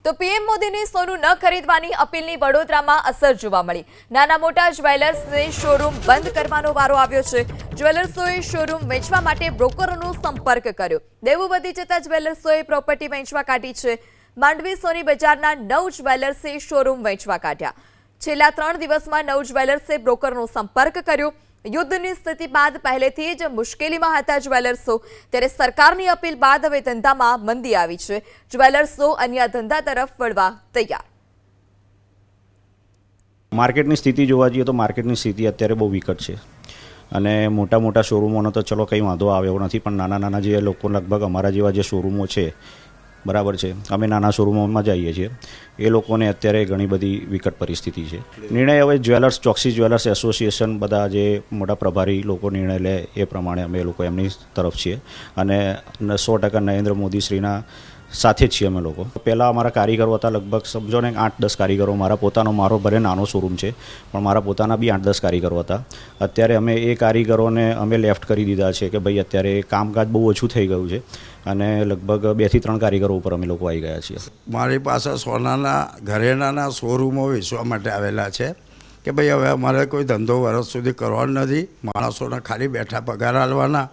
તો પીએમ મોદીની સોનું ન ખરીદવાની અપીલની વડોદરામાં અસર જોવા મળી। નાના મોટા જ્વેલર્સને શોરૂમ બંધ કરવાનો વારો આવ્યો છે। જ્વેલર્સોએ શોરૂમ વેચવા માટે બ્રોકરોનો સંપર્ક કર્યો। દેવું વધી જતા જ્વેલર્સોએ પ્રોપર્ટી વેચવા કાઢી છે। માંડવી સોની બજારના 9 જ્વેલર્સે શોરૂમ વેચવા કાઢ્યા। છેલ્લા 3 દિવસમાં 9 જ્વેલર્સે બ્રોકરનો સંપર્ક કર્યો। યુદ્ધની સ્થિતિ બાદ પહેલેથી જ મુશ્કેલીમાં હતા જ્વેલર્સો, ત્યારે સરકારની અપીલ બાદ હવે ધંધામાં મંદી આવી છે। જ્વેલર્સો અન્ય ધંધા તરફ વળવા તૈયાર। માર્કેટની સ્થિતિ જોવા જઈએ તો માર્કેટની સ્થિતિ અત્યારે બહુ વિકટ છે અને મોટા મોટા શોરૂમોનો તો ચલો કંઈ વાંધો આવ્યો નથી, પણ નાના નાના જે લોકો લગભગ અમારા જેવા જે શોરૂમો છે, બરાબર છે, અમે નાના શોરૂમોમાં જઈએ છીએ, એ લોકોને અત્યારે ઘણી બધી વિકટ પરિસ્થિતિ છે। નિર્ણય હવે જ્વેલર્સ, ચોકસી જ્વેલર્સ એસોસિએશન, બધા જે મોટા પ્રભારી લોકો નિર્ણય લે એ પ્રમાણે અમે લોકો એમની તરફ છીએ અને 100% નરેન્દ્ર મોદી શ્રીના સાથે જ છીએ અમે લોકો। પહેલાં અમારા કારીગરો હતા, લગભગ સમજો ને 8-10 કારીગરો। મારો ભલે નાનો શોરૂમ છે, પણ મારા પોતાના બી 8-10 કારીગરો હતા। અત્યારે અમે એ કારીગરોને અમે લેફ્ટ કરી દીધા છે કે ભાઈ અત્યારે કામકાજ બહુ ઓછું થઈ ગયું છે અને લગભગ 2 થી 3 કારીગરો ઉપર અમે લોકો આવી ગયા છીએ। મારી પાસે સોનાના ઘરેણાના શોરૂમો વેચવા માટે આવેલા છે કે ભાઈ હવે અમારે કોઈ ધંધો વર્ષ સુધી કરવાનો નથી, માણસોને ખાલી બેઠા પગાર આલવાના,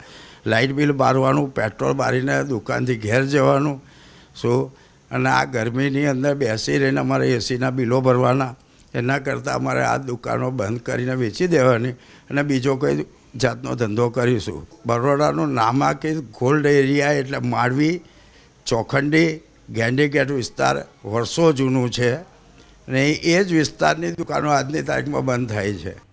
લાઇટ બિલ બારવાનું, પેટ્રોલ બારીને દુકાનથી ઘેર જવાનું શું, અને આ ગરમીની અંદર બેસી રહીને અમારે એસીના બિલો ભરવાના। એના કરતાં અમારે આ દુકાનો બંધ કરીને વેચી દેવાની અને બીજો કોઈ જાતનો ધંધો કરીશું। બરોડાનું નામાંકિત ગોલ્ડ એરિયા એટલે માંડવી, ચોખંડી, ગેન્ડીગેટ વિસ્તાર વર્ષો જૂનું છે અને એ જ વિસ્તારની દુકાનો આજની તારીખમાં બંધ થાય છે।